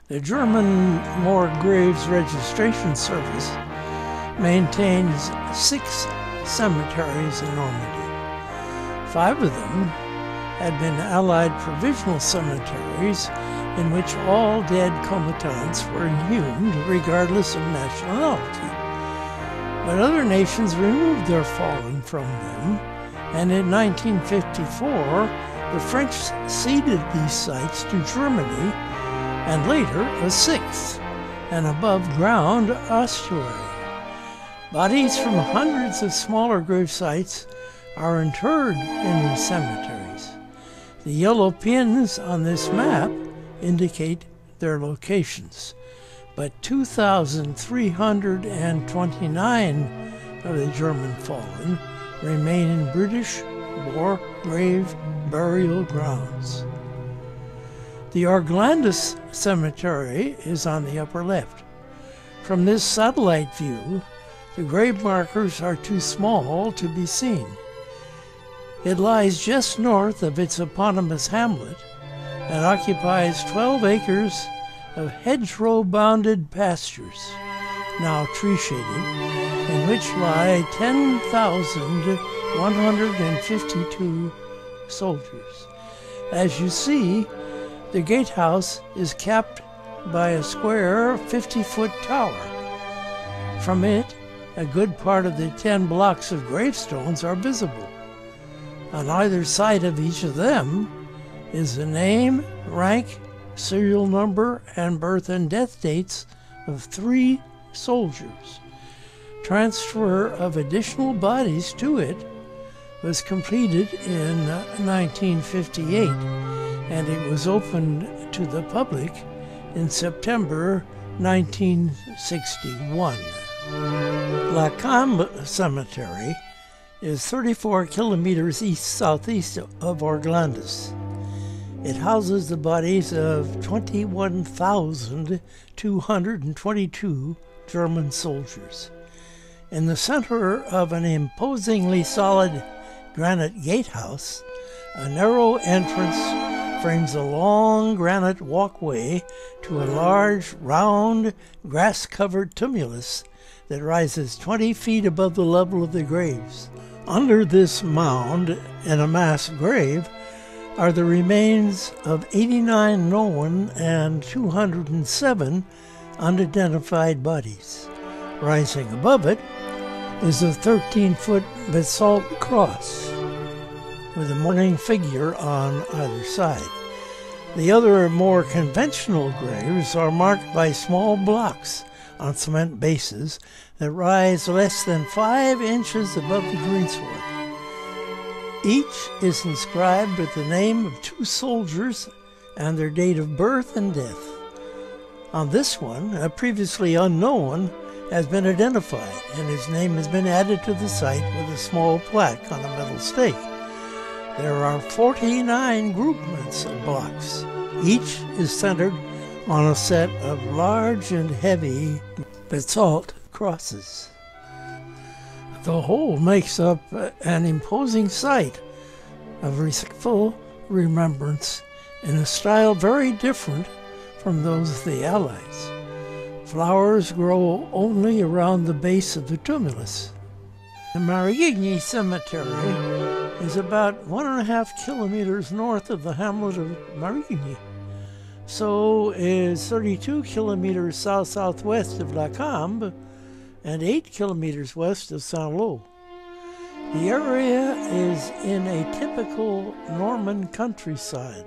The German War Graves Registration Service maintains 6 cemeteries in Normandy. 5 of them had been Allied provisional cemeteries in which all dead combatants were inhumed regardless of nationality. But other nations removed their fallen from them, and in 1954 the French ceded these sites to Germany, and later a 6th, an above-ground ossuary. Bodies from hundreds of smaller grave sites are interred in these cemeteries. The yellow pins on this map indicate their locations, but 2,329 of the German fallen remain in British war grave burial grounds. The Orglandes cemetery is on the upper left. From this satellite view, the grave markers are too small to be seen. It lies just north of its eponymous hamlet and occupies 12 acres of hedgerow-bounded pastures, now tree-shaded, in which lie 10,152 soldiers. As you see, the gatehouse is capped by a square 50-foot tower. From it, a good part of the 10 blocks of gravestones are visible. On either side of each of them is the name, rank, serial number, and birth and death dates of 3 soldiers. Transfer of additional bodies to it was completed in 1958, and it was opened to the public in September 1961. La Cambe Cemetery is 34 kilometers east-southeast of Orglandes. It houses the bodies of 21,222 German soldiers. In the center of an imposingly solid granite gatehouse, a narrow entrance frames a long granite walkway to a large, round, grass-covered tumulus that rises 20 feet above the level of the graves. Under this mound, in a mass grave, are the remains of 89 known and 207 unidentified bodies. Rising above it is a 13-foot basalt cross with a mourning figure on either side. The other more conventional graves are marked by small blocks on cement bases that rise less than 5 inches above the greensward. Each is inscribed with the name of 2 soldiers and their date of birth and death. On this one, a previously unknown has been identified, and his name has been added to the site with a small plaque on a metal stake. There are 49 groupments of blocks. Each is centered on a set of large and heavy basalt crosses. The whole makes up an imposing sight of respectful remembrance in a style very different from those of the Allies. Flowers grow only around the base of the tumulus. The Marigny Cemetery is about 1.5 kilometers north of the hamlet of Marigny. So is 32 kilometers south-southwest of La Cambe and 8 kilometers west of Saint-Lô. The area is in a typical Norman countryside,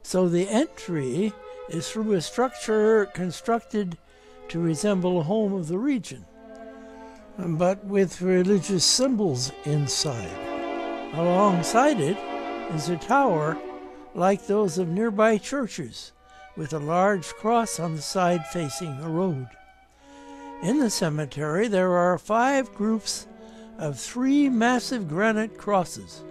so the entry is through a structure constructed to resemble a home of the region, but with religious symbols inside. Alongside it is a tower like those of nearby churches, with a large cross on the side facing the road. In the cemetery there are 5 groups of 3 massive granite crosses,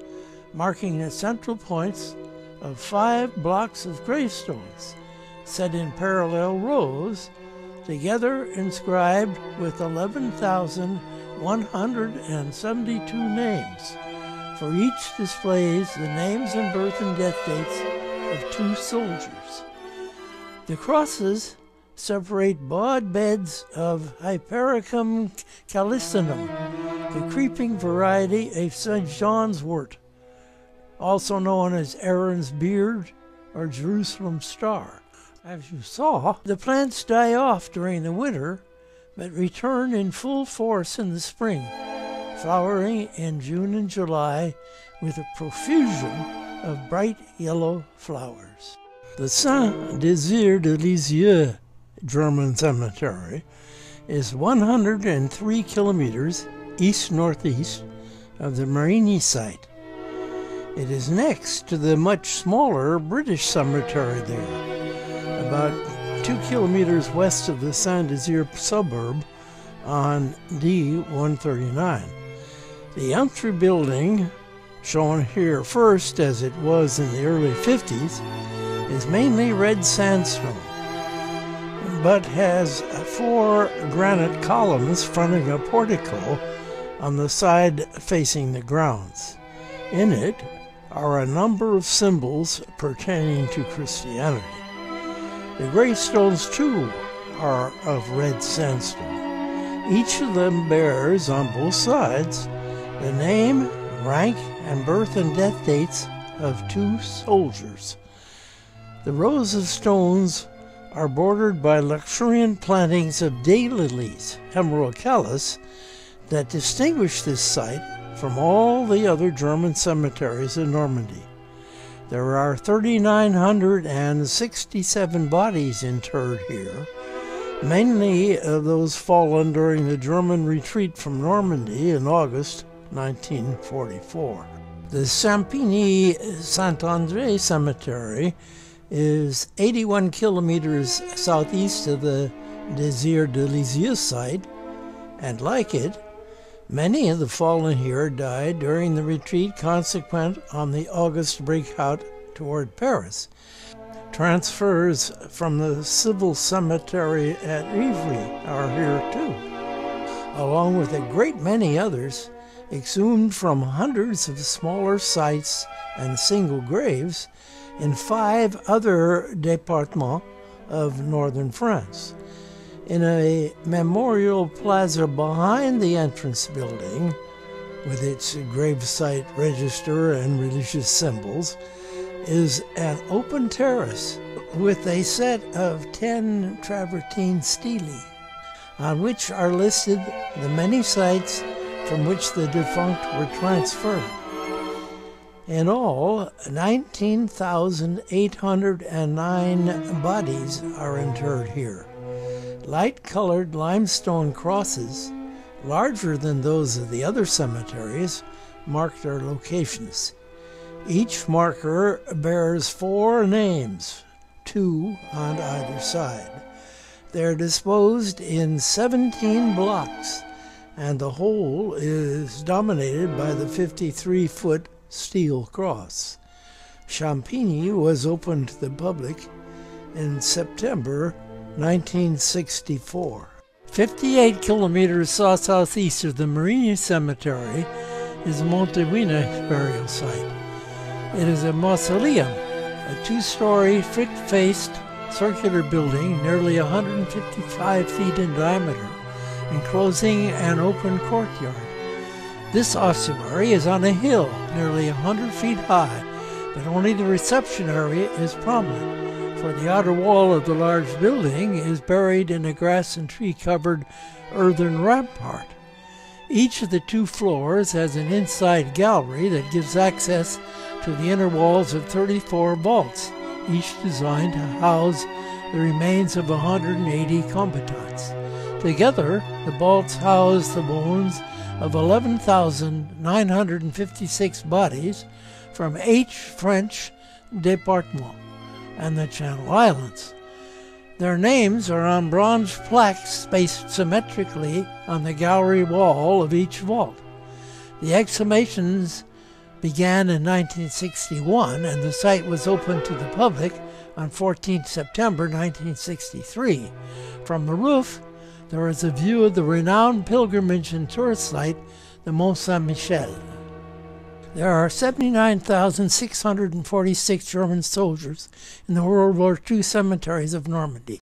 marking the central points of 5 blocks of gravestones, set in parallel rows, together inscribed with 11,172 names. For each displays the names and birth and death dates of 2 soldiers. The crosses separate broad beds of Hypericum callistinum, the creeping variety of St. John's wort, also known as Aaron's beard or Jerusalem star. As you saw, the plants die off during the winter, but return in full force in the spring, flowering in June and July with a profusion of bright yellow flowers. The St.Désir de Lisieux German cemetery is 103 kilometers east-northeast of the Marigny site. It is next to the much smaller British cemetery there, about 2 kilometers west of the St.Désir suburb on D139. The entry building, shown here first as it was in the early 50s, is mainly red sandstone, but has 4 granite columns fronting a portico on the side facing the grounds. In it are a number of symbols pertaining to Christianity. The gravestones, too, are of red sandstone. Each of them bears, on both sides, the name, rank, and birth and death dates of 2 soldiers. The rows of stones are bordered by luxuriant plantings of daylilies, Hemerocallis, that distinguish this site from all the other German cemeteries in Normandy. There are 3,967 bodies interred here, mainly of those fallen during the German retreat from Normandy in August 1944. The Champigny-St André cemetery is 81 kilometers southeast of the Désir de Lisieux site, and like it, many of the fallen here died during the retreat consequent on the August breakout toward Paris. Transfers from the civil cemetery at Ivry are here too, along with a great many others exhumed from hundreds of smaller sites and single graves in 5 other départements of northern France. In a memorial plaza behind the entrance building, with its gravesite register and religious symbols, is an open terrace with a set of 10 travertine stelae, on which are listed the many sites from which the defunct were transferred. In all, 19,809 bodies are interred here. Light-colored limestone crosses, larger than those of the other cemeteries, mark their locations. Each marker bears 4 names, 2 on either side. They're disposed in 17 blocks, and the whole is dominated by the 53-foot steel cross. Champigny was opened to the public in September 1964. 58 kilometers southeast of the Marigny Cemetery is Mont burial site. It is a mausoleum, a 2-story, frick-faced circular building nearly 155 feet in diameter, enclosing an open courtyard. This ossuary is on a hill nearly 100 feet high, but only the reception area is prominent, for the outer wall of the large building is buried in a grass and tree-covered earthen rampart. Each of the 2 floors has an inside gallery that gives access to the inner walls of 34 vaults, each designed to house the remains of 180 combatants. Together, the vaults house the bones of 11,956 bodies from 8 French départements and the Channel Islands. Their names are on bronze plaques spaced symmetrically on the gallery wall of each vault. The exhumations began in 1961, and the site was opened to the public on 14 September 1963. From the roof, there is a view of the renowned pilgrimage and tourist site, the Mont Saint-Michel. There are 79,646 German soldiers in the World War II cemeteries of Normandy.